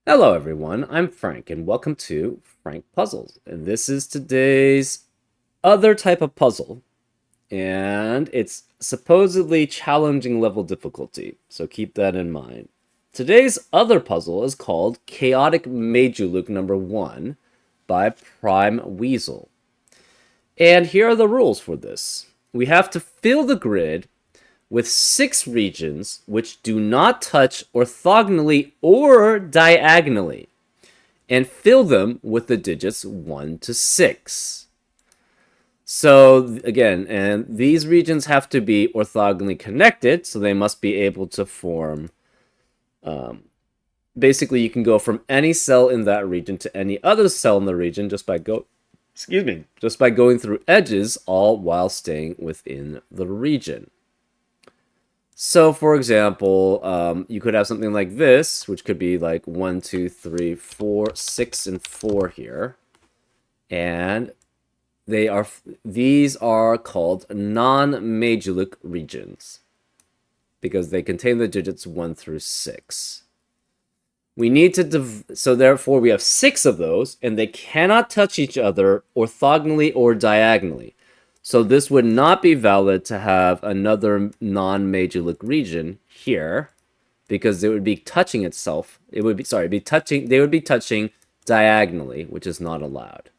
Hello everyone, I'm Frank and welcome to Frank Puzzles. And this is today's other type of puzzle. And it's supposedly challenging level difficulty, so keep that in mind. Today's other puzzle is called Chaotic Meidjuluk number 1 by Prime Weasel. And here are the rules for this. We have to fill the grid with 6 regions which do not touch orthogonally or diagonally, and fill them with the digits 1 to 6. So again, and these regions have to be orthogonally connected, so they must be able to form, basically you can go from any cell in that region to any other cell in the region just by going through edges, all while staying within the region. So, for example, you could have something like this, which could be like 1, 2, 3, 4, 6, and 4 here. And these are called non-Meidjuluk regions because they contain the digits 1 through 6. We need to, so therefore we have 6 of those, and they cannot touch each other orthogonally or diagonally. So this would not be valid to have another non-Meidjuluk region here, because it would be touching itself. It would be, sorry, they would be touching diagonally, which is not allowed.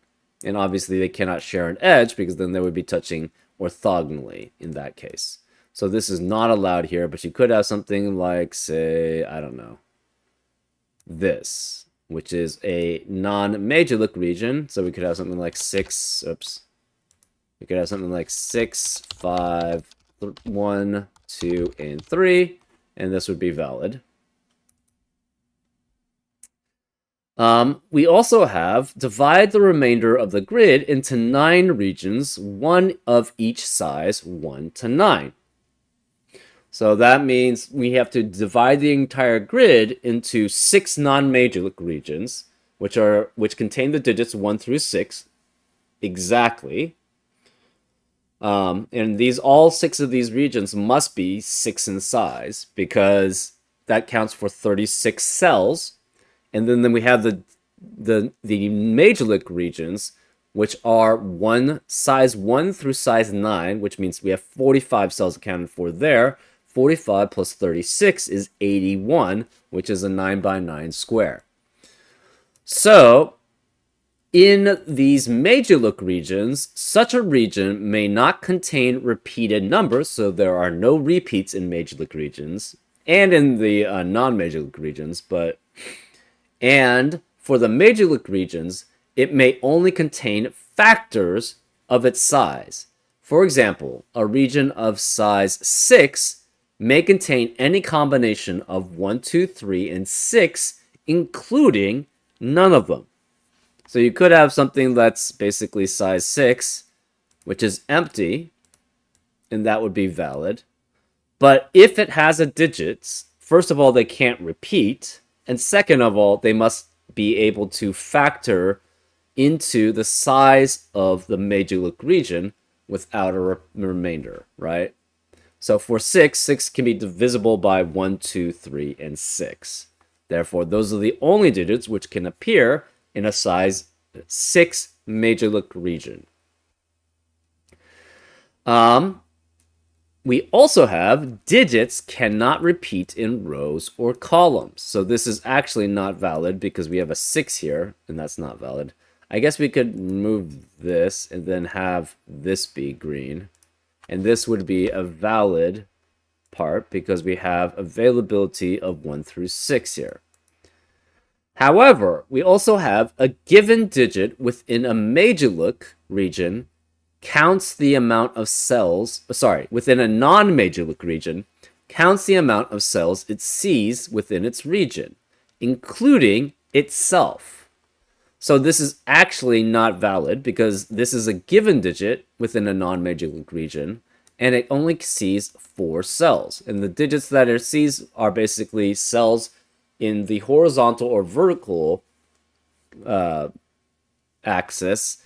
And obviously they cannot share an edge, because then they would be touching orthogonally in that case. So this is not allowed here, but you could have something like, say, I don't know, this, which is a non-Meidjuluk region. So we could have something like 6, oops. We could have something like 6, 5, 1, 2, and 3, and this would be valid. We also have divide the remainder of the grid into 9 regions, 1 of each size 1 to 9. So that means we have to divide the entire grid into 6 non-Meidjuluk regions, which contain the digits 1 through 6 exactly. And all 6 of these regions must be 6 in size, because that counts for 36 cells. And then we have the Meidjuluk regions, which are size 1 through size 9, which means we have 45 cells accounted for there. 45 plus 36 is 81, which is a 9 by 9 square. So in these Meidjuluk regions, such a region may not contain repeated numbers, so there are no repeats in Meidjuluk regions, and in the non-Meidjuluk regions, and for the Meidjuluk regions, it may only contain factors of its size. For example, a region of size 6 may contain any combination of 1, 2, 3, and 6, including none of them. So you could have something that's basically size 6, which is empty, and that would be valid. But if it has a digits, first of all, they can't repeat, and second of all, they must be able to factor into the size of the Meidjuluk region without a remainder, right? So for 6 can be divisible by 1, 2, 3, and 6. Therefore, those are the only digits which can appear in a size 6 Meidjuluk region. We also have digits cannot repeat in rows or columns. So this is actually not valid because we have a 6 here, and that's not valid. I guess we could move this and then have this be green. And this would be a valid part because we have availability of 1 through 6 here. However, we also have a given digit within a Meidjuluk region counts the amount of cells, within a non-Meidjuluk region, counts the amount of cells it sees within its region, including itself. So this is actually not valid because this is a given digit within a non-Meidjuluk region, and it only sees 4 cells. And the digits that it sees are basically cells in the horizontal or vertical axis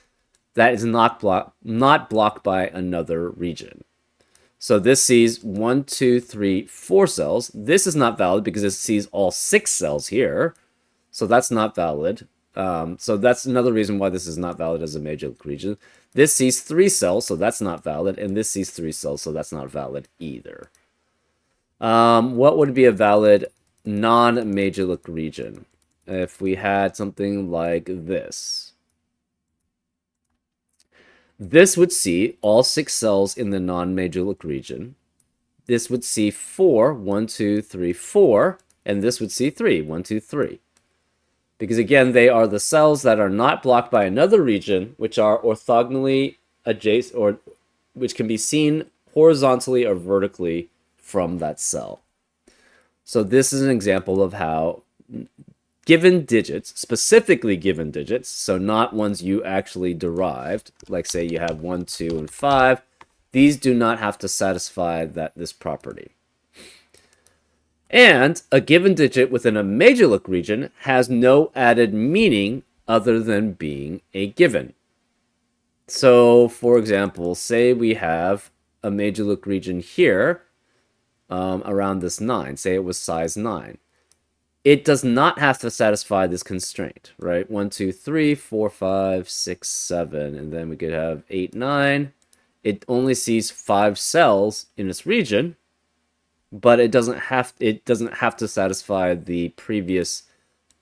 that is not blocked by another region. So this sees 1, 2, 3, 4 cells. This is not valid because it sees all 6 cells here. So that's not valid. So that's another reason why this is not valid as a Meidjuluk region. This sees 3 cells, so that's not valid. And this sees 3 cells, so that's not valid either. What would be a valid non-Meidjuluk region? If we had something like this. This would see all 6 cells in the non-Meidjuluk region. This would see 4, 1, 2, 3, 4, and this would see 3, 1, 2, 3. Because again, they are the cells that are not blocked by another region, which are orthogonally adjacent, or which can be seen horizontally or vertically from that cell. So this is an example of how given digits, specifically given digits, so not ones you actually derived, like say you have 1, 2, and 5, these do not have to satisfy this property. And a given digit within a Meidjuluk region has no added meaning other than being a given. So, for example, say we have a Meidjuluk region here around this 9. Say it was size 9. It does not have to satisfy this constraint, right? 1, 2, 3, 4, 5, 6, 7, and then we could have 8, 9. It only sees 5 cells in its region, but it doesn't have to satisfy the previous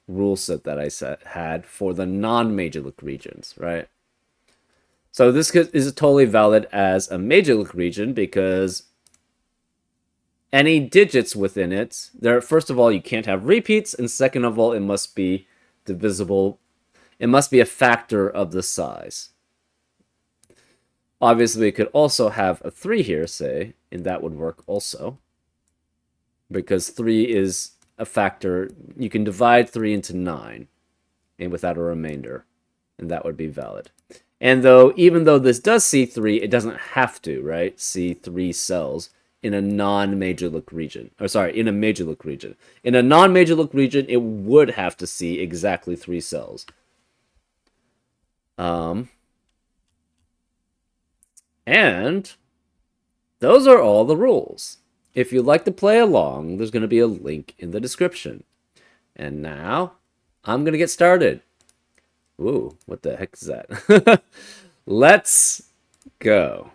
rule set that I had for the non-Meidjuluk regions, right? So this is totally valid as a Meidjuluk region because any digits within it, first of all, you can't have repeats, and second of all, it must be divisible. It must be a factor of the size. Obviously, we could also have a 3 here, say, and that would work also. Because 3 is a factor. You can divide 3 into 9 and without a remainder, and that would be valid. And even though this does see 3, it doesn't have to, right? See 3 cells in a non-Meidjuluk region. Or sorry, in a Meidjuluk region. In a non-Meidjuluk region, it would have to see exactly 3 cells. And those are all the rules. If you'd like to play along, there's going to be a link in the description. And now, I'm going to get started. Ooh, what the heck is that? Let's go.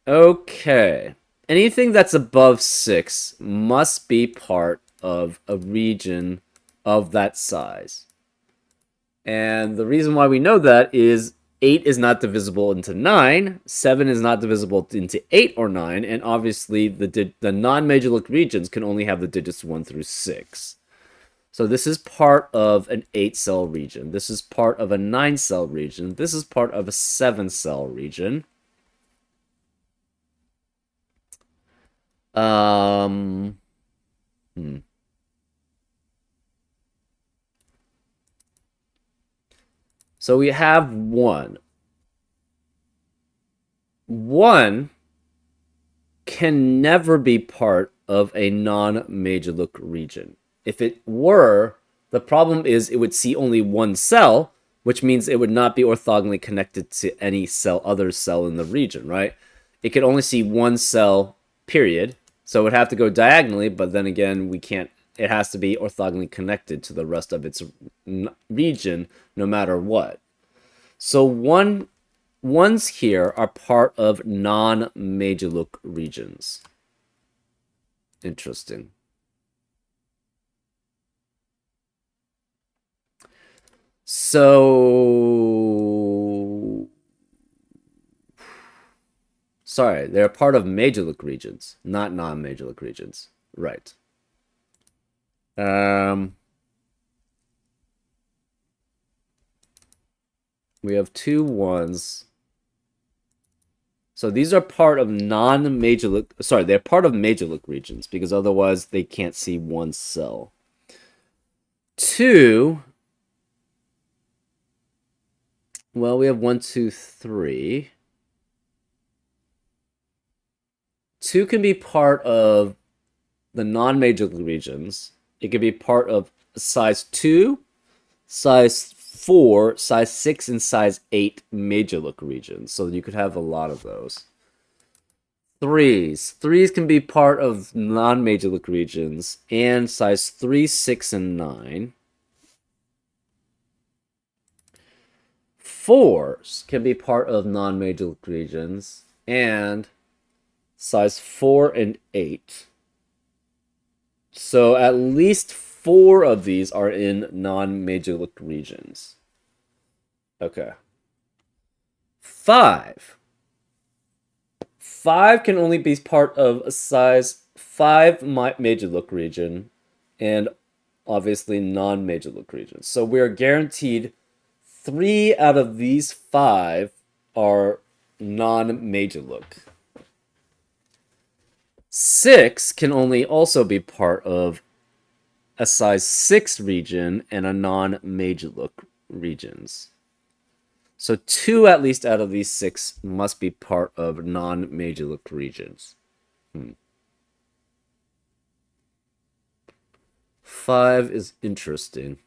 Okay. Anything that's above 6 must be part of a region of that size. And the reason why we know that is 8 is not divisible into 9, 7 is not divisible into 8 or 9, and obviously the non-Meidjuluk regions can only have the digits 1 through 6. So this is part of an 8-cell region. This is part of a 9-cell region. This is part of a 7-cell region. So we have 1. 1 can never be part of a non-Meidjuluk region. If it were, the problem is it would see only 1 cell, which means it would not be orthogonally connected to any other cell in the region, right? It could only see 1 cell, period. So it would have to go diagonally, but then again, we can't. It has to be orthogonally connected to the rest of its region, no matter what. So ones here are part of non-Meidjuluk regions. Interesting. So, sorry, they're part of Meidjuluk regions, not non-Meidjuluk regions. Right. We have 2 1s. So these are part of non-Meidjuluk. Sorry, they're part of Meidjuluk regions because otherwise they can't see 1 cell. 2. Well, we have 1, 2, 3. 2 can be part of the non-Meidjuluk regions. It can be part of size 2, size 4, size 6, and size 8 Meidjuluk regions. So you could have a lot of those. 3s. 3s can be part of non-Meidjuluk regions and size 3, 6, and 9. 4s can be part of non-Meidjuluk regions, and size 4 and 8. So at least 4 of these are in non-Meidjuluk regions. Okay. 5. 5 can only be part of a size 5 Meidjuluk region, and obviously non-Meidjuluk regions. So we're guaranteed 3 out of these 5 are non-Meidjuluk. 6 can only also be part of a size 6 region and a non-Meidjuluk regions. So 2 at least out of these 6 must be part of non-Meidjuluk regions. 5 is interesting.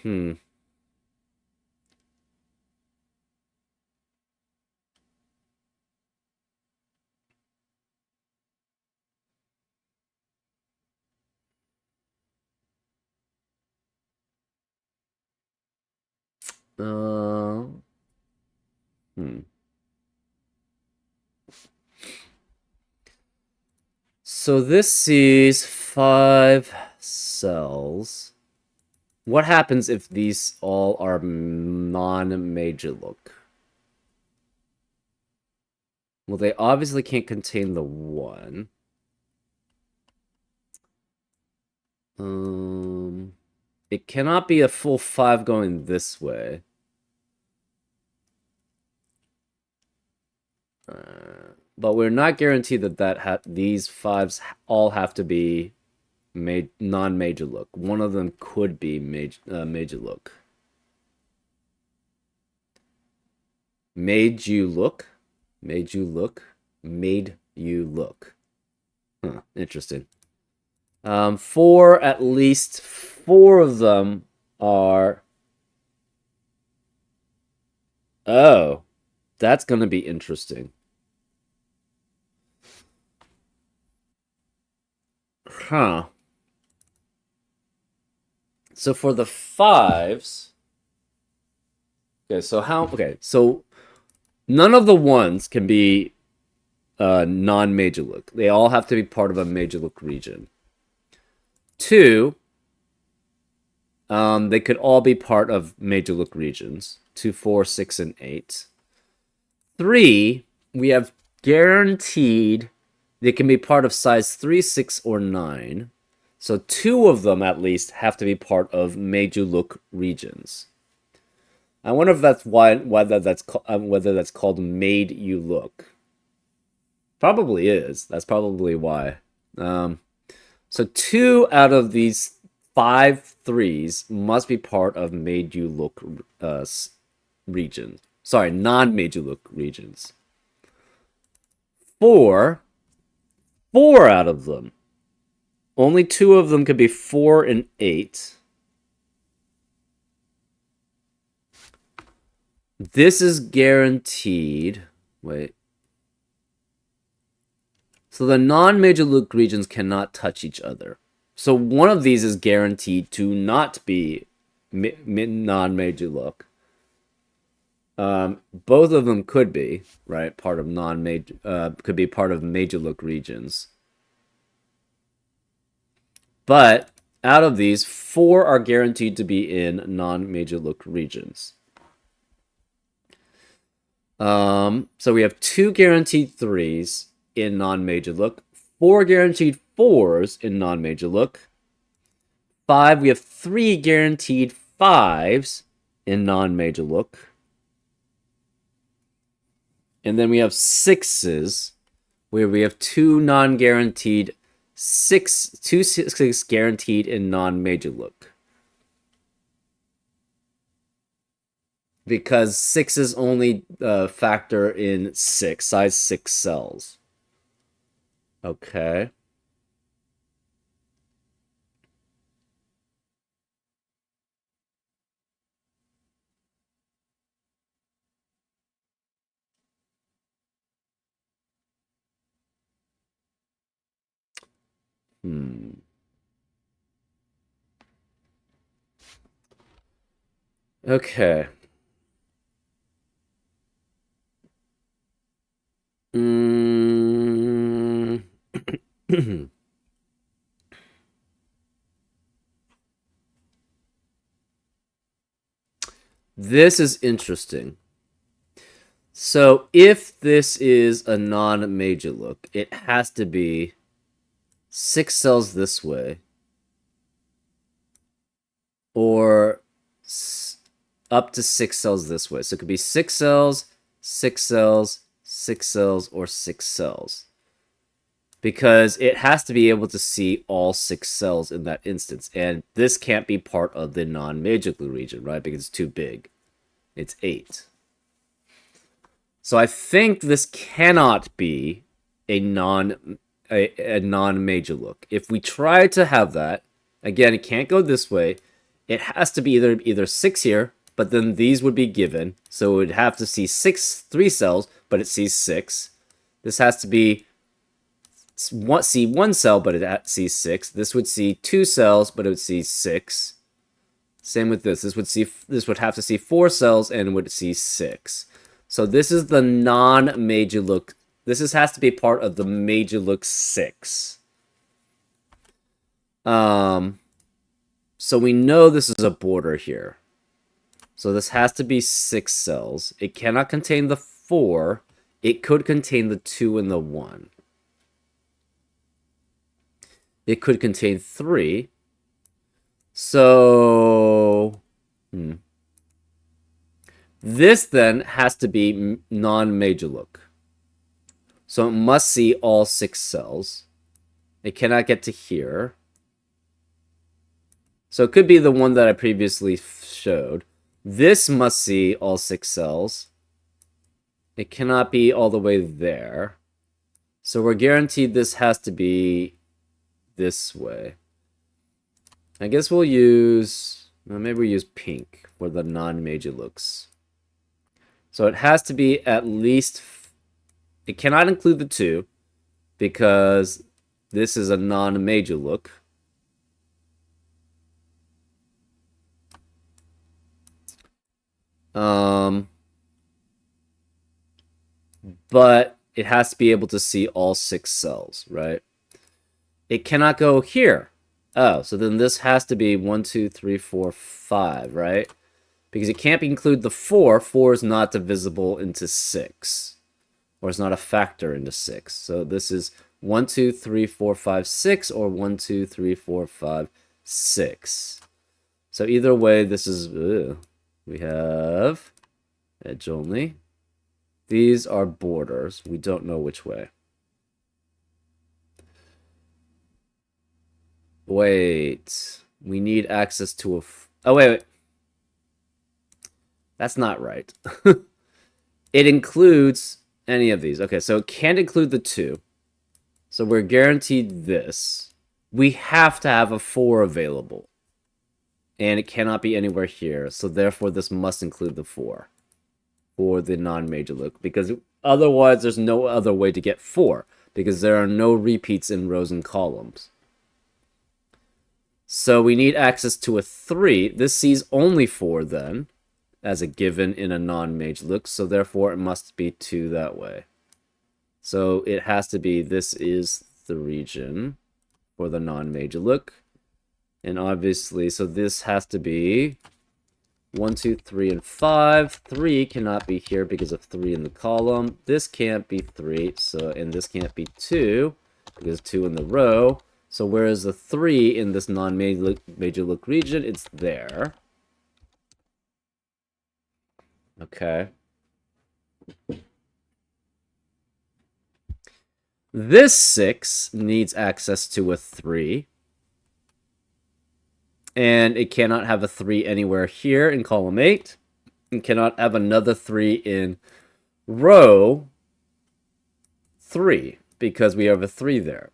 Hmm. Uh, hmm. So this sees 5 cells. What happens if these all are non-Meidjuluk? Well, they obviously can't contain the 1. It cannot be a full 5 going this way. But we're not guaranteed that these 5s all have to be non-Meidjuluk. One of them could be Meidjuluk. Meidjuluk. Made you look. Huh, interesting. 4, at least 4 of them are... Oh, that's going to be interesting. Huh. So for the 5s... Okay, so none of the 1s can be non-Meidjuluk. They all have to be part of a Meidjuluk region. 2, they could all be part of Meidjuluk regions. 2, 4, 6, and 8. 3, we have guaranteed they can be part of size 3, 6, or 9. So 2 of them at least have to be part of Meidjuluk regions. I wonder if that's whether that's called Made You Look. Probably is. That's probably why. So 2 out of these 5 3s must be part of Made You Look regions. Sorry, non-Meidjuluk regions. 4 out of them. Only 2 of them could be 4 and 8. This is guaranteed. Wait. So the non-Meidjuluk regions cannot touch each other. So one of these is guaranteed to not be non-Meidjuluk. Both of them could be, right? Part of could be part of Meidjuluk regions. But out of these, 4 are guaranteed to be in non-Meidjuluk regions. So we have 2 guaranteed 3s in non-Meidjuluk, 4 guaranteed 4s in non-Meidjuluk. 5, we have 3 guaranteed 5s in non-Meidjuluk. And then we have 6s, where we have 2 non-guaranteed 2 6 guaranteed in non-Meidjuluk. Because 6s only factor in size 6 cells. Okay. Hmm. Okay. Mm. This is interesting. So if this is a non-Meidjuluk, it has to be 6 cells this way, or up to 6 cells this way. So it could be 6 cells, 6 cells, 6 cells, or 6 cells. Because it has to be able to see all 6 cells in that instance. And this can't be part of the non-Meidjuluk region, right? Because it's too big. It's 8. So I think this cannot be a non-Meidjuluk. If we try to have that, again, it can't go this way. It has to be either 6 here, but then these would be given. So it would have to see 3 cells, but it sees 6. This has to be see 1 cell, but it sees 6. This would see 2 cells, but it would see 6. Same with this. This would have to see 4 cells and would see 6. So this is the non-Meidjuluk. Has to be part of the Meidjuluk 6. So we know this is a border here. So this has to be 6 cells. It cannot contain the 4. It could contain the 2 and the 1. It could contain 3. So this then has to be non-Meidjuluk. So it must see all 6 cells. It cannot get to here. So it could be the one that I previously showed. This must see all 6 cells. It cannot be all the way there. So we're guaranteed this has to be this way. I guess we'll use... Well, maybe we use pink for the non-Meidjuluks. So it has to be at least... It cannot include the 2 because this is a non-Meidjuluk. But it has to be able to see all 6 cells, right? It cannot go here. Oh, so then this has to be 1, 2, 3, 4, 5, right? Because it can't include the 4. 4 is not divisible into 6. Or it's not a factor into 6. So this is 1, 2, 3, 4, 5, 6, or 1, 2, 3, 4, 5, 6. So either way, this is... we have edge only. These are borders. We don't know which way. Wait. We need access to a... Oh, wait. That's not right. It includes any of these. Okay, so it can't include the 2. So we're guaranteed this. We have to have a 4 available. And it cannot be anywhere here. So therefore, this must include the 4. For the non-Meidjuluk. Because otherwise, there's no other way to get 4. Because there are no repeats in rows and columns. So we need access to a 3. This sees only 4 then, as a given in a non-Meidjuluk, so therefore it must be 2 that way. So it has to be, this is the region for the non-Meidjuluk. And obviously, so this has to be 1, 2, 3, and 5. 3 cannot be here because of 3 in the column. This can't be 3, and this can't be 2 because 2 in the row. So where is the 3 in this non-Meidjuluk region? It's there. Okay. This 6 needs access to a 3. And it cannot have a 3 anywhere here in column 8. And cannot have another 3 in row 3. Because we have a 3 there.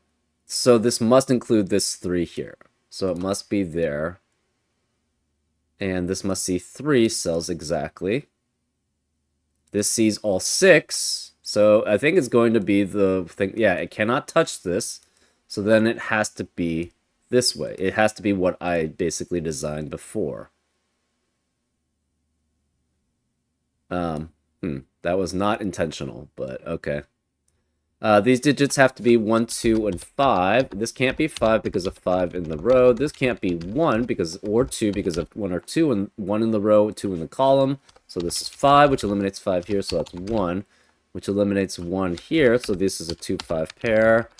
So this must include this 3 here. So it must be there. And this must see 3 cells exactly. This sees all 6. So I think it's going to be the thing. Yeah, it cannot touch this. So then it has to be this way. It has to be what I basically designed before. That was not intentional, but okay. These digits have to be 1, 2, and 5. This can't be 5 because of 5 in the row. This can't be 1 because, or 2 because of 1 or 2, and 1 in the row, 2 in the column. So this is 5, which eliminates 5 here, so that's 1, which eliminates 1 here, so this is a 2, 5 pair.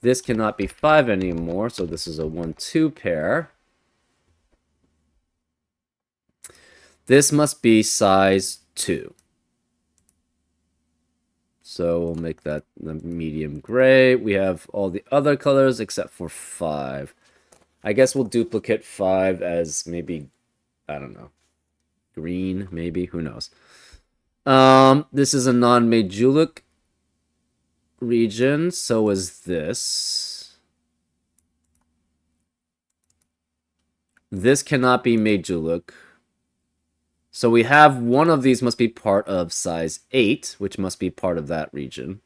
This cannot be 5 anymore, so this is a 1, 2 pair. This must be size 2. So we'll make that the medium gray. We have all the other colors except for 5. I guess we'll duplicate 5 as maybe, I don't know, green, maybe, who knows. This is a non-Meidjuluk region, so is this. This cannot be Meidjuluk. So we have one of these must be part of size 8, which must be part of that region.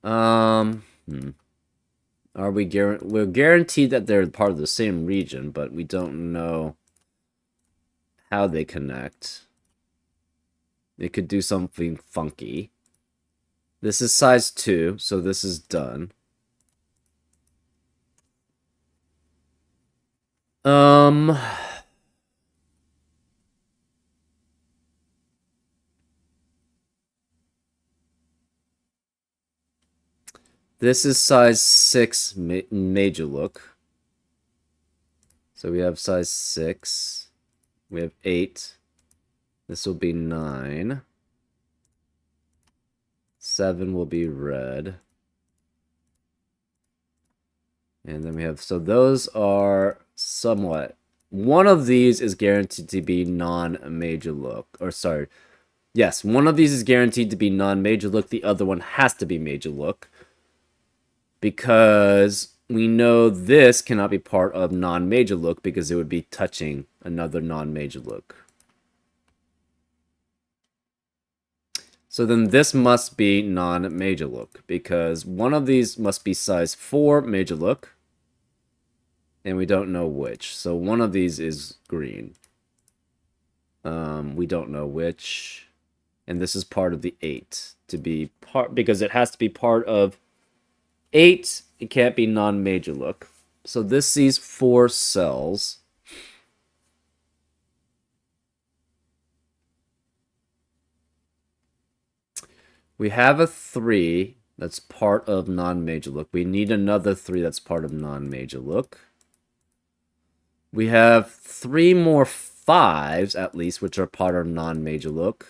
Are we're guaranteed that they're part of the same region, but we don't know how they connect. They could do something funky. This is size 2, so this is done. This is size 6 Meidjuluk. So we have size 6. We have 8. This will be 9. 7 will be red. And then we have, so those are somewhat. One of these is guaranteed to be non-Meidjuluk. Or sorry. Yes, one of these is guaranteed to be non-Meidjuluk. The other one has to be Meidjuluk. Because we know this cannot be part of non-Meidjuluk because it would be touching another non-Meidjuluk. So then this must be non-Meidjuluk because one of these must be size 4 Meidjuluk. And we don't know which. So one of these is green. We don't know which. And this is part of the 8 to be part, because it has to be part of 8. It can't be non-Meidjuluk. So this sees 4 cells. We have a 3 that's part of non-Meidjuluk. We need another 3 that's part of non-Meidjuluk. We have 3 more 5s, at least, which are part of non-Meidjuluk.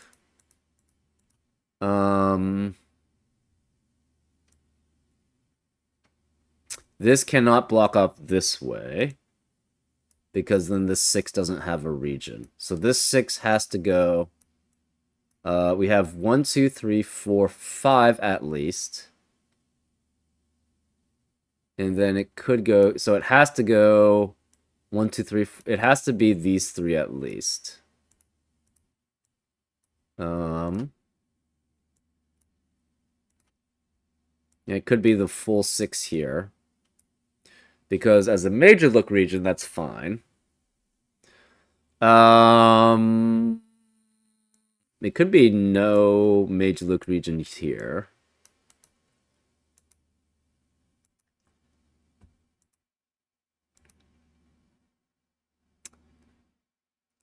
This cannot block up this way, because then this 6 doesn't have a region. So this 6 has to go... we have 1, 2, 3, 4, 5 at least. And then it could go... So it has to go 1, 2, 3... It has to be these 3 at least. It could be the full 6 here. Because as a Meidjuluk region, that's fine. It could be no Meidjuluk region here.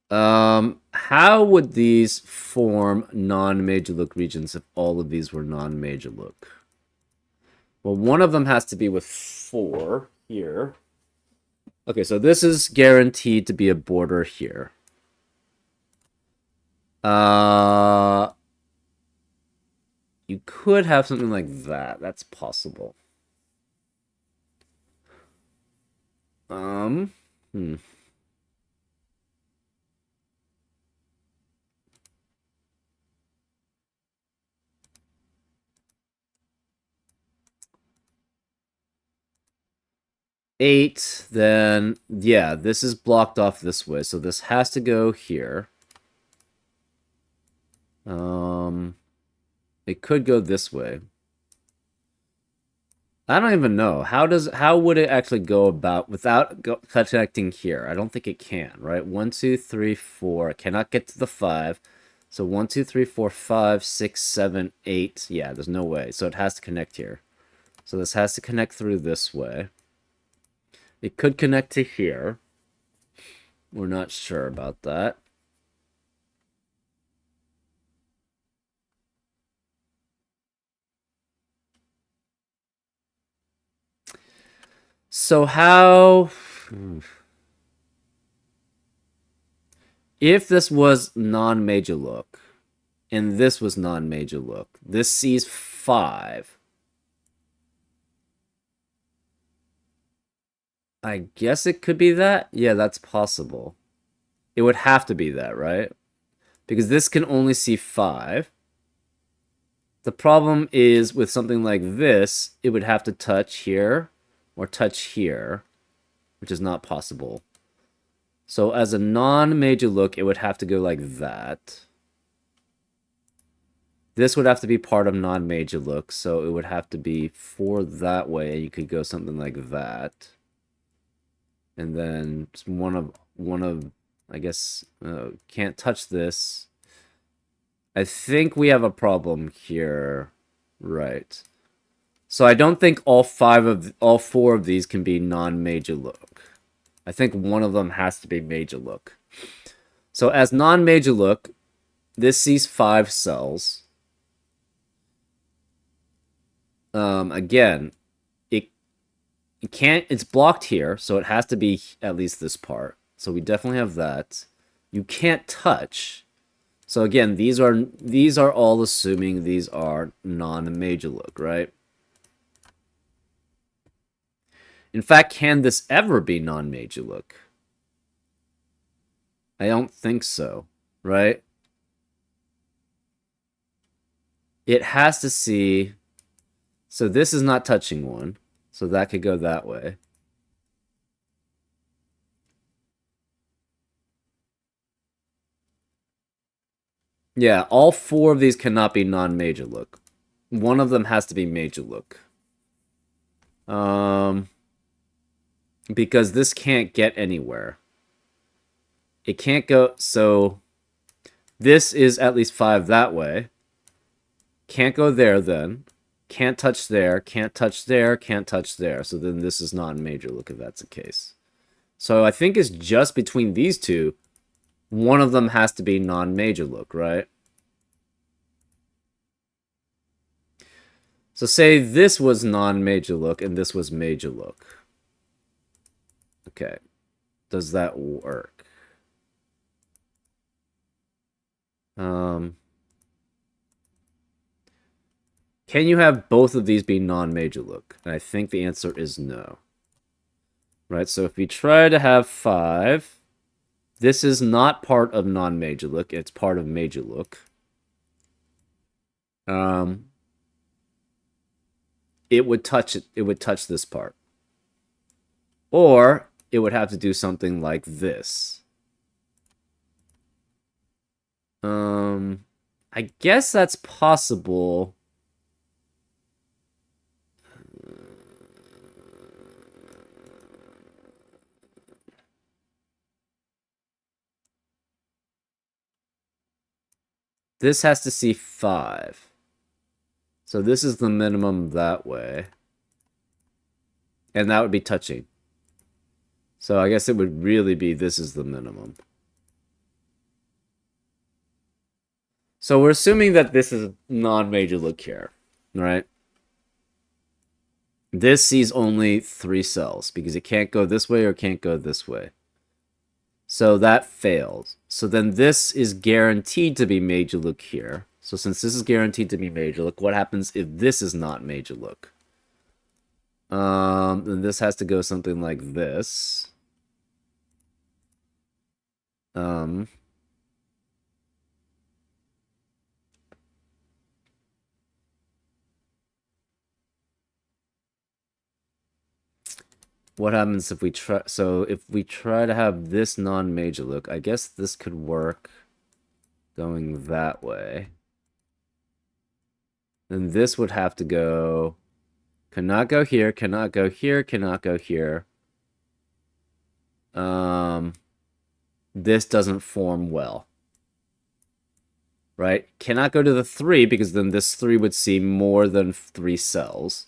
How would these form non-Meidjuluk regions if all of these were non-Meidjuluk? Well, one of them has to be with 4 here. Okay, so this is guaranteed to be a border here. You could have something like that. That's possible. 8, then, yeah, this is blocked off this way, so this has to go here. It could go this way. I don't even know. How would it actually go about without connecting here? I don't think it can, right? 1, 2, 3, 4. It cannot get to the 5. So 1, 2, 3, 4, 5, 6, 7, 8. Yeah, there's no way. So it has to connect here. So this has to connect through this way. It could connect to here. We're not sure about that. So how... If this was non-Meidjuluk, and this was non-Meidjuluk, this sees 5. I guess it could be that? Yeah, that's possible. It would have to be that, right? Because this can only see 5. The problem is with something like this, it would have to touch here or touch here, which is not possible. So as a non-Meidjuluk, it would have to go like that. This would have to be part of non-Meidjuluk, so it would have to be 4 that way. You could go something like that. And then one of I guess can't touch this. I think we have a problem here, right? So I don't think all 4 of these can be non-Meidjuluk. I think one of them has to be Meidjuluk. So as non-Meidjuluk, this sees 5 cells. Again, it can't. It's blocked here, so it has to be at least this part. So we definitely have that. You can't touch. So again, these are all assuming these are non-Meidjuluk, right? In fact, can this ever be non-Meidjuluk? I don't think so, right? It has to see... So this is not touching one, so that could go that way. Yeah, all 4 of these cannot be non-Meidjuluk. One of them has to be Meidjuluk. Because this can't get anywhere. It can't go... So this is at least 5 that way. Can't go there then. Can't touch there. Can't touch there. Can't touch there. So then this is not Meidjuluk if that's the case. So I think it's just between these two. One of them has to be non-Meidjuluk, right? So say this was non-Meidjuluk and this was Meidjuluk. Okay. Does that work? Can you have both of these be non-Meidjuluk? And I think the answer is no. Right, so if we try to have 5, this is not part of non-Meidjuluk, it's part of Meidjuluk. It would touch it. It would touch this part. Or it would have to do something like this. I guess that's possible. This has to see 5. So this is the minimum that way. And that would be touching. So I guess it would really be this is the minimum. So we're assuming that this is non-Meidjuluk here, right? This sees only 3 cells because it can't go this way or can't go this way. So that fails. So then this is guaranteed to be Meidjuluk here. So since this is guaranteed to be Meidjuluk, what happens if this is not Meidjuluk? Then this has to go something like this. What happens if we try... So if we try to have this non-Meidjuluk, I guess this could work going that way. Then this would have to go Cannot go here, cannot go here, cannot go here. This doesn't form well. Right? Cannot go to the 3 because then this 3 would see more than 3 cells.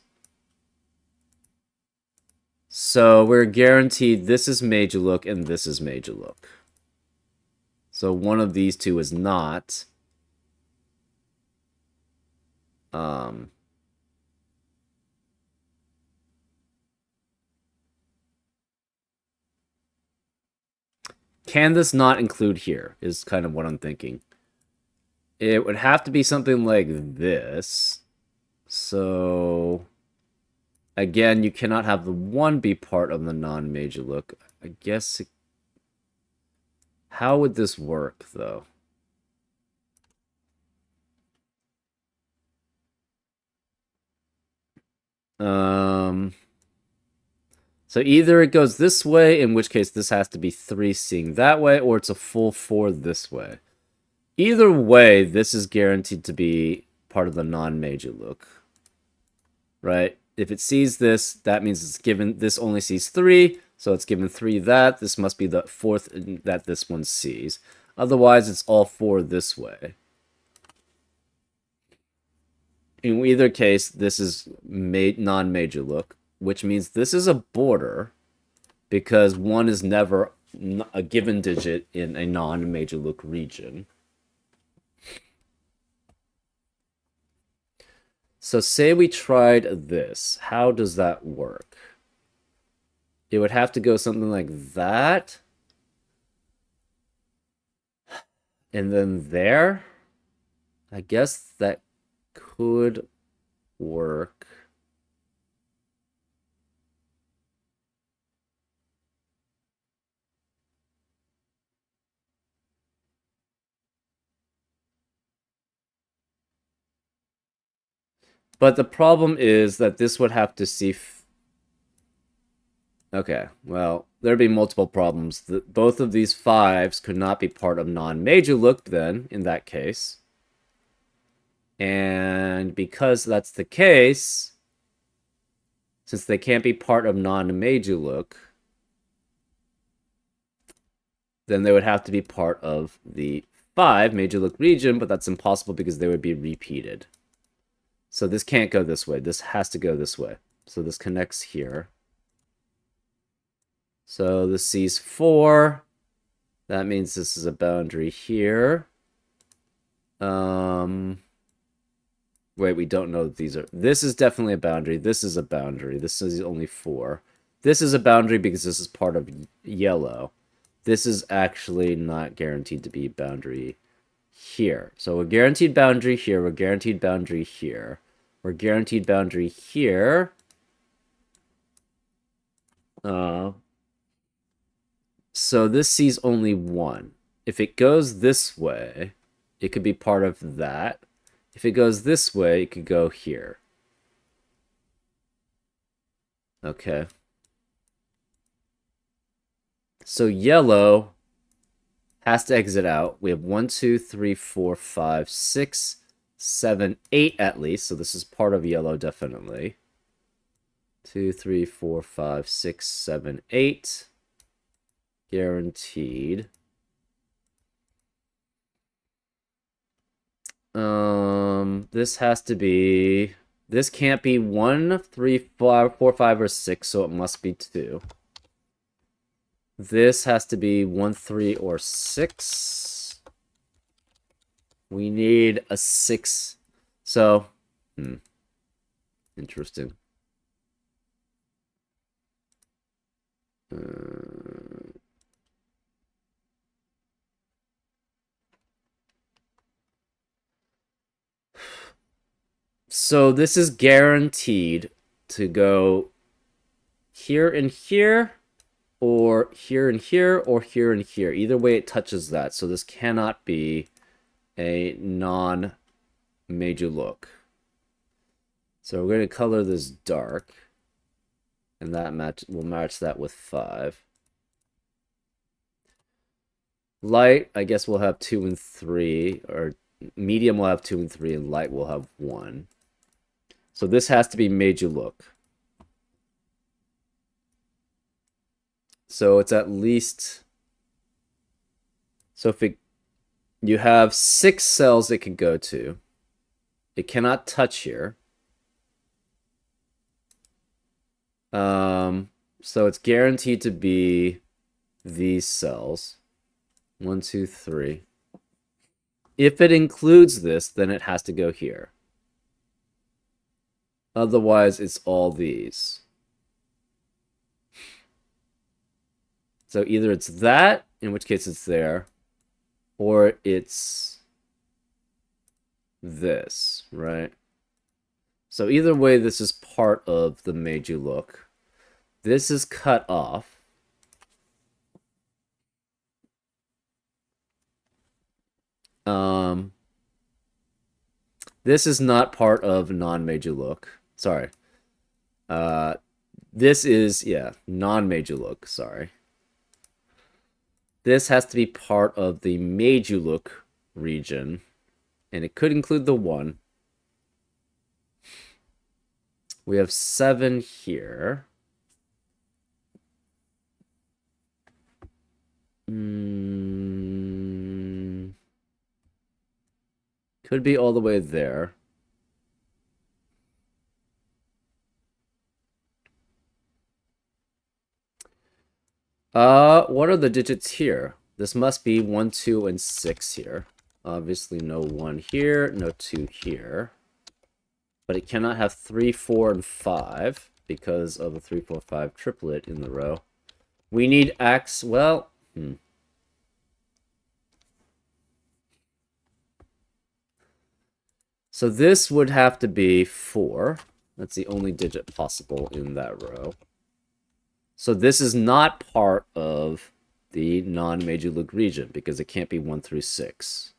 So we're guaranteed this is Meidjuluk and this is Meidjuluk. So one of these two is not. Can this not include here is kind of what I'm thinking. It would have to be something like this. So again, you cannot have the 1 be part of the non-Meidjuluk. I guess how would this work though? So either it goes this way, in which case this has to be 3 seeing that way, or it's a full 4 this way. Either way, this is guaranteed to be part of the non-Meidjuluk. Right? If it sees this, that means it's given, this only sees 3, so it's given 3 that. This must be the 4th that this one sees. Otherwise, it's all 4 this way. In either case, this is non-Meidjuluk, which means this is a border because 1 is never a given digit in a non-Meidjuluk region. So say we tried this. How does that work? It would have to go something like that. And then there. I guess that could work. But the problem is that this would have to see... Okay, well, there'd be multiple problems. Both of these 5s could not be part of non-Meidjuluk then, in that case. And because that's the case, since they can't be part of non-Meidjuluk, then they would have to be part of the 5 Meidjuluk region, but that's impossible because they would be repeated. So this can't go this way. This has to go this way. So this connects here. So this sees 4. That means this is a boundary here. Wait, we don't know that these are... This is definitely a boundary. This is a boundary. This is only 4. This is a boundary because this is part of yellow. This is actually not guaranteed to be a boundary here. So we're guaranteed boundary here. We're guaranteed boundary here. We're guaranteed boundary here. So this sees only 1. If it goes this way, it could be part of that. If it goes this way, it could go here. Okay. So yellow has to exit out. We have 1, 2, 3, 4, 5, 6, 7, 8 at least. So this is part of yellow, definitely. 2, 3, 4, 5, 6, 7, 8. Guaranteed. This has to be... This can't be 1, 3, 4, 5, or 6, so it must be 2. This has to be 1, 3, or 6. We need a 6. So, interesting. So this is guaranteed to go here and here, or here and here, or here and here. Either way, it touches that. So this cannot be a non-Meidjuluk. So we're going to color this dark, and that will match that with 5. Light, I guess we'll have 2 and 3, or medium will have 2 and 3, and light will have 1. So this has to be Meidjuluk. So it's at least... So if you have 6 cells it can go to. It cannot touch here. So it's guaranteed to be these cells. 1, 2, 3. If it includes this, then it has to go here. Otherwise, it's all these. So either it's that, in which case it's there, or it's this, right? So either way, this is part of the Meidjuluk. This is cut off. This is not part of non-Meidjuluk. Sorry. This is, yeah, non-Meidjuluk, sorry. This has to be part of the Meidjuluk region, and it could include the 1. We have 7 here. Could be all the way there. What are the digits here? This must be 1, 2, and 6 here. Obviously no 1 here, no 2 here. But it cannot have 3, 4, and 5 because of a 3, 4, 5 triplet in the row. We need X, well, So this would have to be 4. That's the only digit possible in that row. So this is not part of the non-Meidjuluk region because it can't be 1 through 6.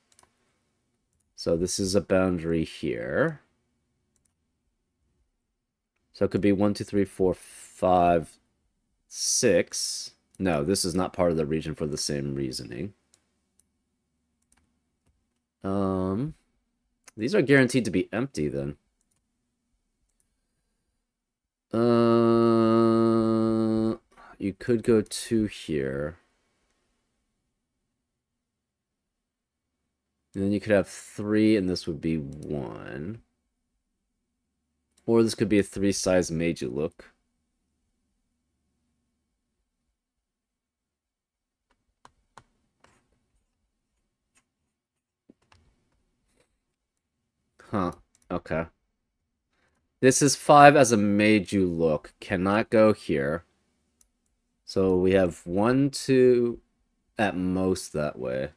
So this is a boundary here. So it could be 1, 2, 3, 4, 5, 6. No, this is not part of the region for the same reasoning. These are guaranteed to be empty then. You could go 2 here. And then you could have 3, and this would be 1. Or this could be a 3-size Meidjuluk. Huh. Okay. This is 5 as a Meidjuluk. Cannot go here. So we have 1, 2 at most that way.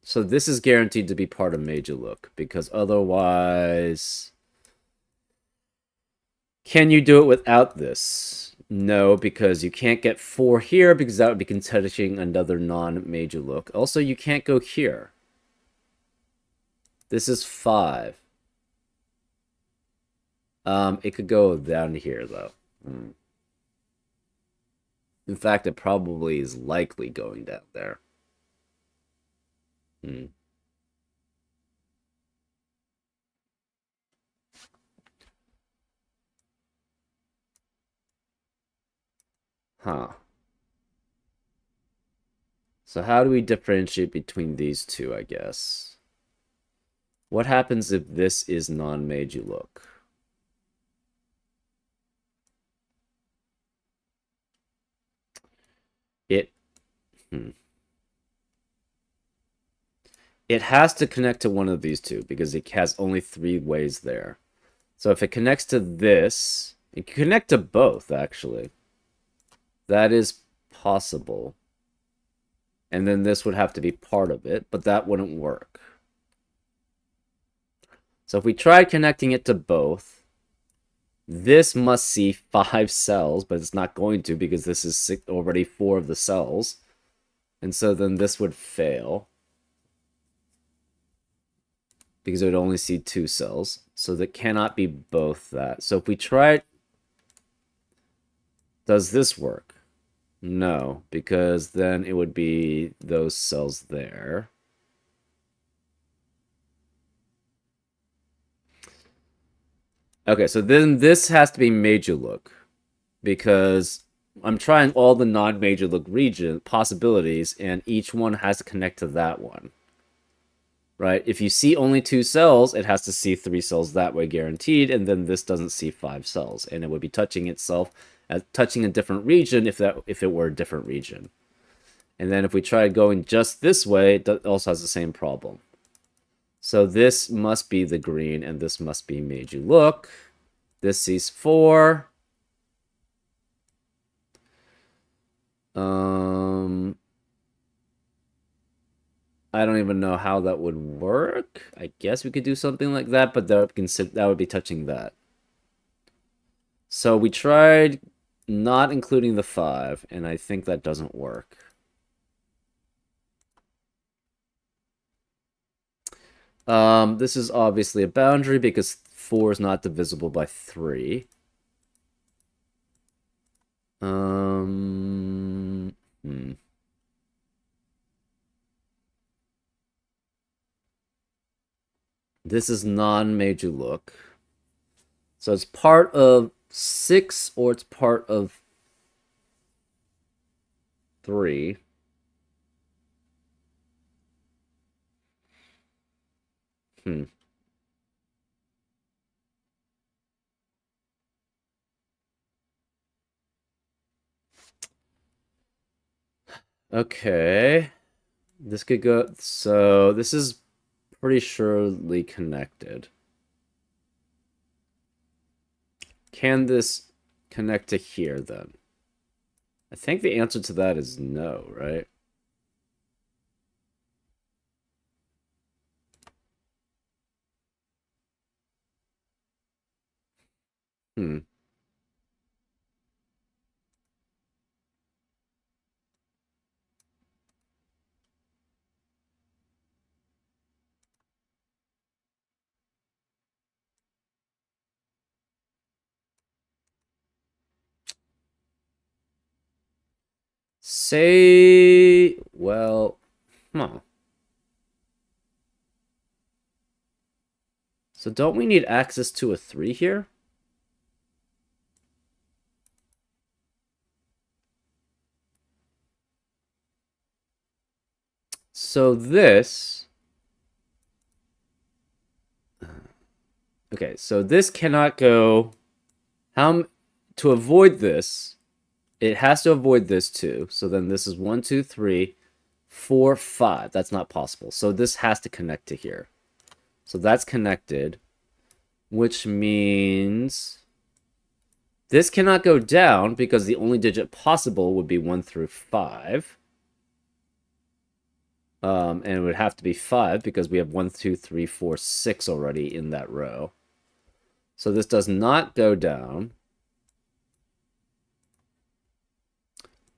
So this is guaranteed to be part of Meidjuluk because otherwise... Can you do it without this? No, because you can't get 4 here because that would be touching another non-Meidjuluk. Also, you can't go here. This is 5. It could go down here, though. In fact, it probably is likely going down there. Huh. So how do we differentiate between these two, I guess? What happens if this is non-Meidjuluk? It has to connect to one of these two because it has only 3 ways there. So if it connects to this, it can connect to both, actually. That is possible. And then this would have to be part of it, but that wouldn't work. So if we tried connecting it to both, this must see 5 cells, but it's not going to because this is already 4 of the cells. And so then this would fail. Because it would only see 2 cells. So that cannot be both that. So if we try... Does this work? No, because then it would be those cells there. Okay, so then this has to be Meidjuluk because I'm trying all the non-Meidjuluk region possibilities, and each one has to connect to that one. Right? If you see only 2 cells, it has to see 3 cells that way guaranteed, and then this doesn't see 5 cells, and it would be touching itself as touching a different region if it were a different region. And then if we try going just this way, it also has the same problem. So this must be the green, and this must be Meidjuluk. This sees 4. I don't even know how that would work. I guess we could do something like that, but that would be touching that. So we tried not including the 5, and I think that doesn't work. This is obviously a boundary because 4 is not divisible by 3. Hmm. This is non-Meidjuluk. So it's part of 6 or it's part of 3. Hmm. Okay. This could go... So this is pretty surely connected. Can this connect to here, then? I think the answer to that is no, right? Hmm. Say... Well... Huh. So don't we need access to a 3 here? So this... Okay, so this cannot go... To avoid this, it has to avoid this too. So then this is 1, 2, 3, 4, 5. That's not possible. So this has to connect to here. So that's connected, which means this cannot go down because the only digit possible would be 1 through 5. And it would have to be 5 because we have 1, 2, 3, 4, 6 already in that row. So this does not go down.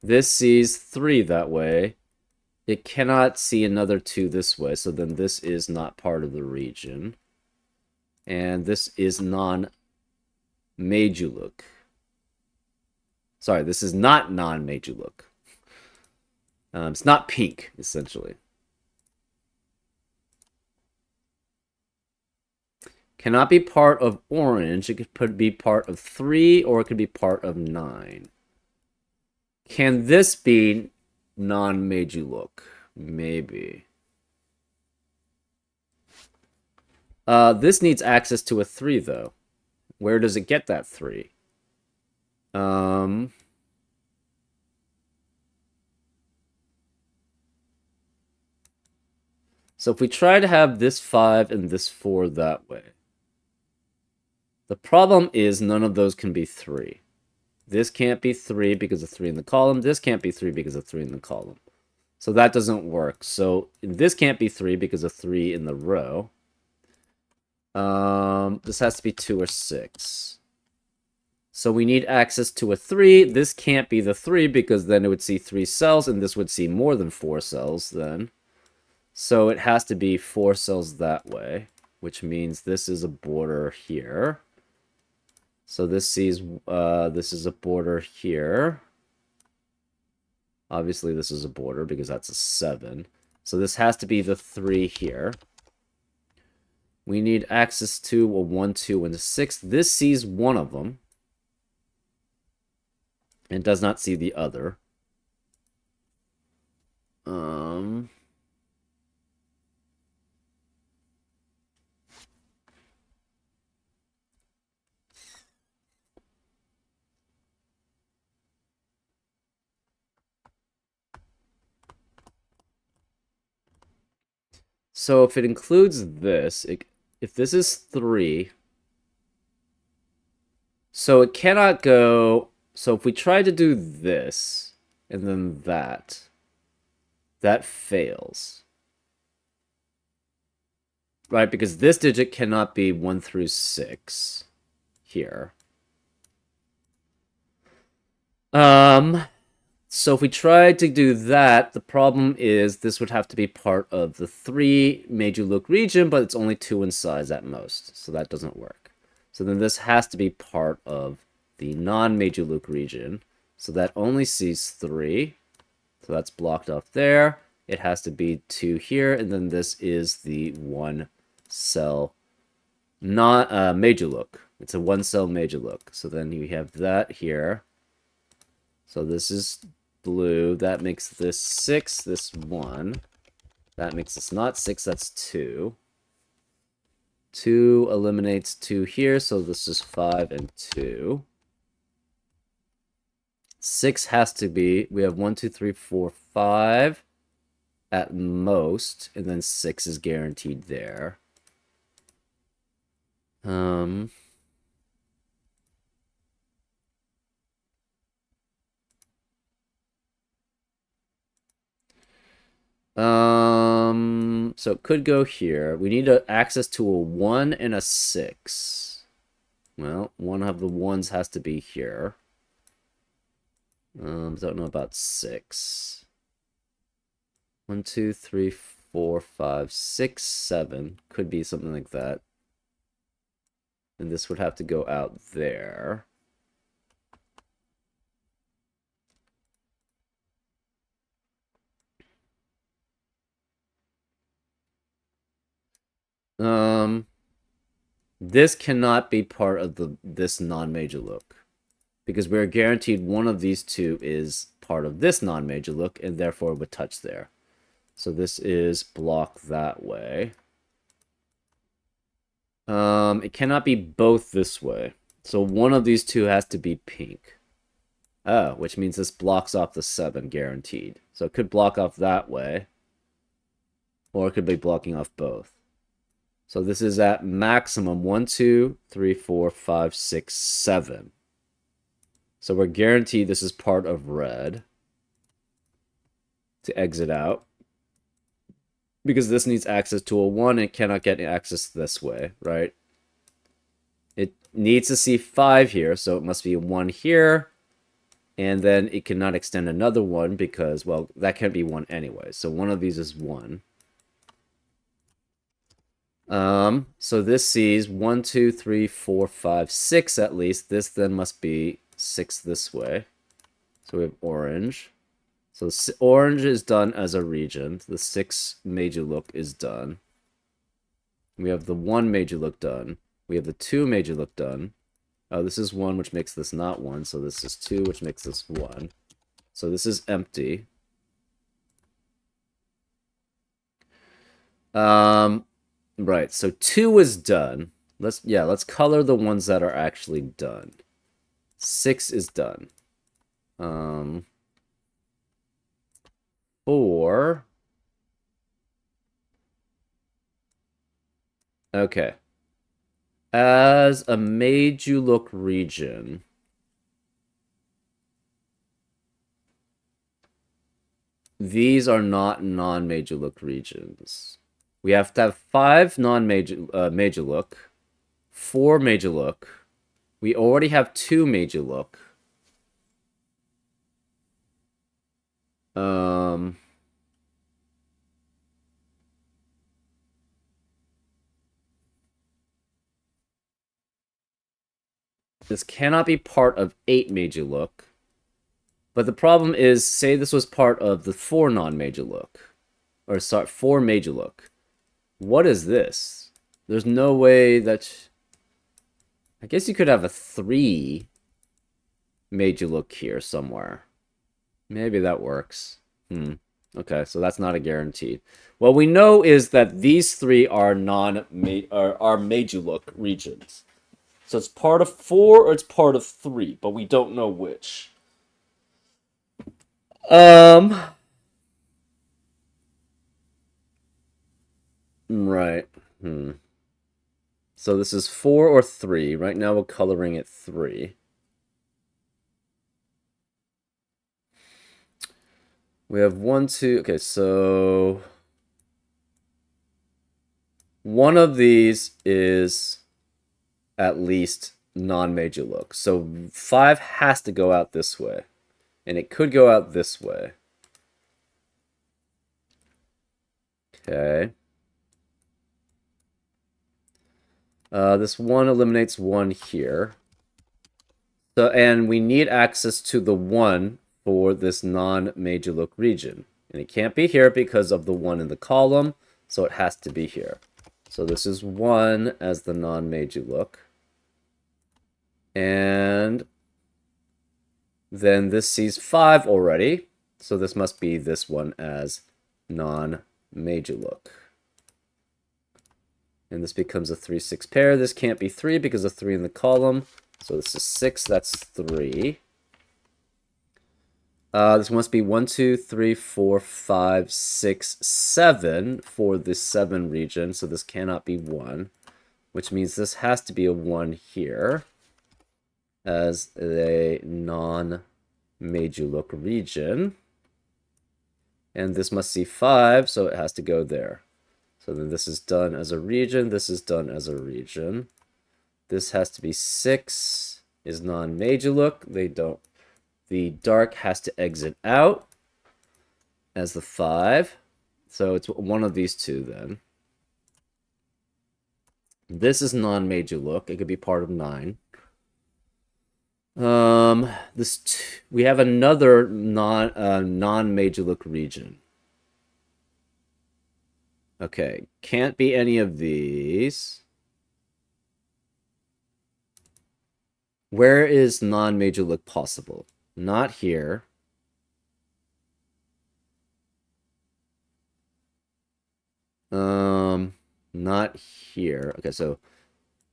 This sees 3 that way. It cannot see another 2 this way, so then this is not part of the region. And this is non-Meidjuluk. Sorry, this is not non-Meidjuluk. It's not pink, essentially. Cannot be part of orange. It could be part of 3, or it could be part of 9. Can this be non-Meidjuluk? Maybe. This needs access to a 3, though. Where does it get that 3? So if we try to have this 5 and this 4 that way, the problem is none of those can be 3. This can't be 3 because of 3 in the column. This can't be 3 because of 3 in the column. So that doesn't work. So this can't be 3 because of 3 in the row. This has to be 2 or 6. So we need access to a 3. This can't be the 3 because then it would see 3 cells, and this would see more than 4 cells then. So it has to be 4 cells that way, which means this is a border here. So this sees, this is a border here. Obviously, this is a border because that's a 7. So this has to be the 3 here, We need access to a 1, 2, and a 6. This sees one of them and does not see the other. So if it includes this, if this is 3, so it cannot go. So if we try to do this and then that fails. Right, because this digit cannot be 1 through 6 here. So if we tried to do that, the problem is this would have to be part of the 3 Meidjuluk region, but it's only 2 in size at most, so that doesn't work. So then this has to be part of the non-Meidjuluk region, so that only sees 3, so that's blocked off there. It has to be 2 here, and then this is the 1 cell not Meidjuluk. It's a 1 cell Meidjuluk. So then you have that here. So this is blue. That makes this 6, this 1. That makes this not 6, that's 2. 2 eliminates 2 here, so this is 5 and 2. 6 has to be, we have 1, 2, 3, 4, 5 at most, and then 6 is guaranteed there. So it could go here. We need access to a 1 and a 6. Well, one of the 1s has to be here. Don't know about 6. 1, 2, 3, 4, 5, 6, 7. Could be something like that. And this would have to go out there. This cannot be part of this non-Meidjuluk, because we're guaranteed one of these two is part of this non-Meidjuluk, and therefore would touch there. So this is blocked that way. It cannot be both this way. So one of these two has to be pink. Oh, which means this blocks off the 7, guaranteed. So it could block off that way. Or it could be blocking off both. So this is at maximum 1, 2, 3, 4, 5, 6, 7. So we're guaranteed this is part of red to exit out. Because this needs access to a 1, it cannot get access this way, right? It needs to see 5 here, so it must be a 1 here. And then it cannot extend another 1 because, well, that can't be 1 anyway. So one of these is 1. So this sees 1, 2, 3, 4, 5, 6 at least. This then must be 6 this way. So we have orange. So orange is done as a region. The 6 Meidjuluk is done. We have the 1 Meidjuluk done. We have the 2 Meidjuluk done. Oh, this is 1, which makes this not 1. So this is 2, which makes this 1. So this is empty. Right, so 2 is done. Let's color the ones that are actually done. 6 is done. 4. Okay. As a Meidjuluk region, these are not non-Meidjuluk regions. We have to have 5 non-Meidjuluk, 4 Meidjuluk. We already have 2 Meidjuluk. This cannot be part of 8 Meidjuluk. But the problem is, say this was part of the 4 non-Meidjuluk. Or sorry, 4 Meidjuluk. What is this? There's no way that... I guess you could have a 3 Meidjuluk here somewhere. Maybe that works. Okay, so that's not a guaranteed. What we know is that these 3 are Meidjuluk regions. So it's part of 4 or it's part of 3, but we don't know which. Right. So this is 4 or 3. Right now we're coloring it 3. We have 1, 2... Okay, so... one of these is at least non-Meidjuluk. So 5 has to go out this way. And it could go out this way. Okay. This 1 eliminates 1 here. So, and we need access to the 1 for this non-Meidjuluk region. And it can't be here because of the 1 in the column, so it has to be here. So this is 1 as the non-Meidjuluk. And then this sees 5 already, so this must be this one as non-Meidjuluk. And this becomes a 3-6 pair. This can't be 3 because of 3 in the column. So this is 6, that's 3. This must be 1, 2, 3, 4, 5, 6, 7 for the 7 region. So this cannot be 1, which means this has to be a 1 here as a non-Meidjuluk region. And this must see 5, so it has to go there. So then this is done as a region. This is done as a region. This has to be 6 is non-Meidjuluk. They don't. The dark has to exit out as the 5. So it's one of these two then. This is non-Meidjuluk. It could be part of 9. We have another non-Meidjuluk region. Okay, can't be any of these. Where is non-Meidjuluk possible? Not here. Not here. Okay, so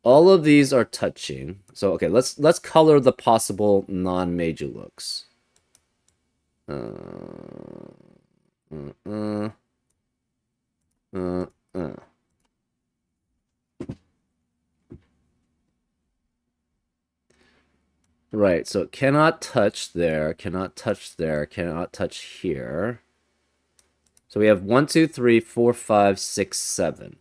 all of these are touching. So okay, let's color the possible non-Meidjuluks. Right, so it cannot touch there, cannot touch there, cannot touch here. So we have 1, 2, 3, 4, 5, 6, 7.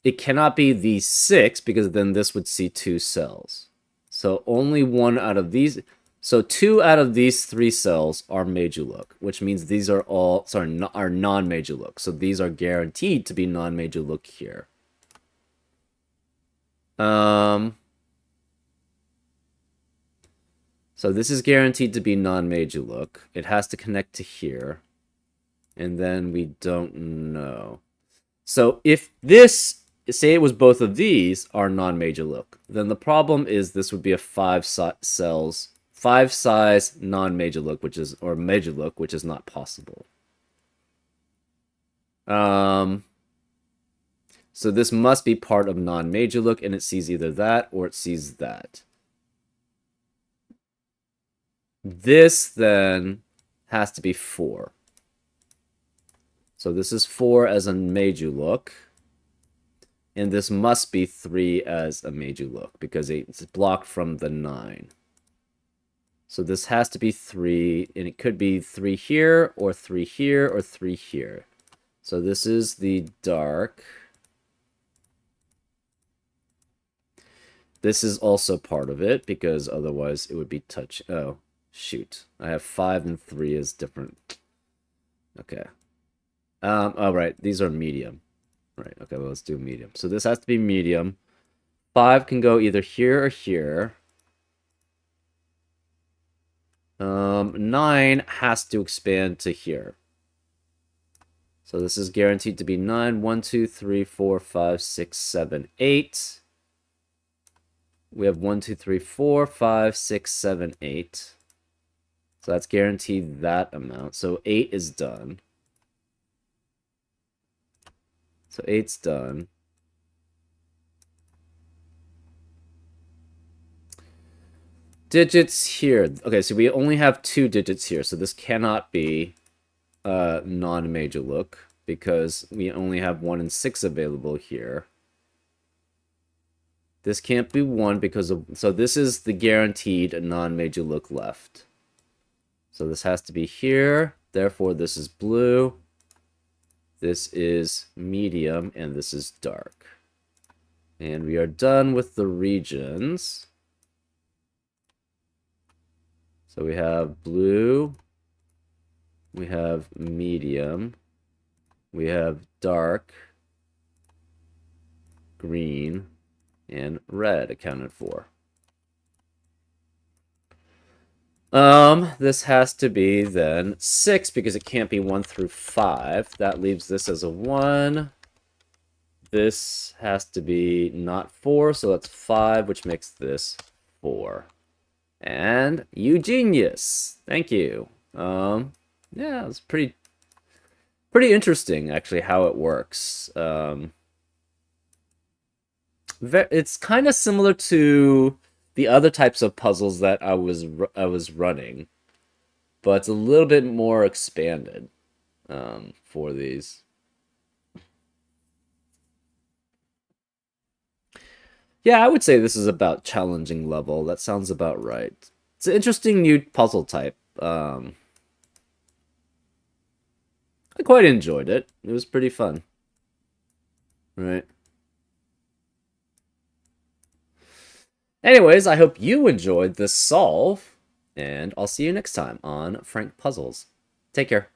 It cannot be these 6 because then this would see 2 cells. So only 1 out of these. So 2 out of these 3 cells are Meidjuluk, which means these are all, sorry, are non-Meidjuluk. So these are guaranteed to be non-Meidjuluk here. So this is guaranteed to be non-Meidjuluk. It has to connect to here. And then we don't know. So if this, say it was both of these are non-Meidjuluk, then the problem is this would be a 5 size non-Meidjuluk, which is, or Meidjuluk, which is not possible. So this must be part of non-Meidjuluk, and it sees either that or it sees that. This then has to be 4. So this is 4 as a Meidjuluk. And this must be 3 as a Meidjuluk because it's blocked from the 9. So this has to be 3, and it could be 3 here, or 3 here, or 3 here. So this is the dark. This is also part of it because otherwise it would be touch. Oh, shoot. I have 5 and 3 is different. Okay. Oh, right. These are medium. Right. Okay, well, let's do medium. So this has to be medium. 5 can go either here or here. 9 has to expand to here. So this is guaranteed to be 9. 1, 2, 3, 4, 5, 6, 7, 8. We have 1, 2, 3, 4, 5, 6, 7, 8. So that's guaranteed that amount. So 8 is done. So 8's done. Digits here. Okay, so we only have 2 digits here. So this cannot be non-Meidjuluk because we only have 1 and 6 available here. This can't be 1 because of... So this is the guaranteed non-Meidjuluk left. So this has to be here. Therefore, this is blue. This is medium, and this is dark. And we are done with the regions. So we have blue. We have medium. We have dark, green, and red accounted for. This has to be then 6 because it can't be 1 through 5. That leaves this as a 1. This has to be not 4, so that's 5, which makes this 4. And you genius. Thank you. Yeah, it's pretty interesting actually how it works. It's kind of similar to the other types of puzzles that I was running, but it's a little bit more expanded for these. Yeah, I would say this is about challenging level. That sounds about right. It's an interesting new puzzle type. I quite enjoyed it. It was pretty fun. Right. Anyways, I hope you enjoyed this solve, and I'll see you next time on Frank Puzzles. Take care.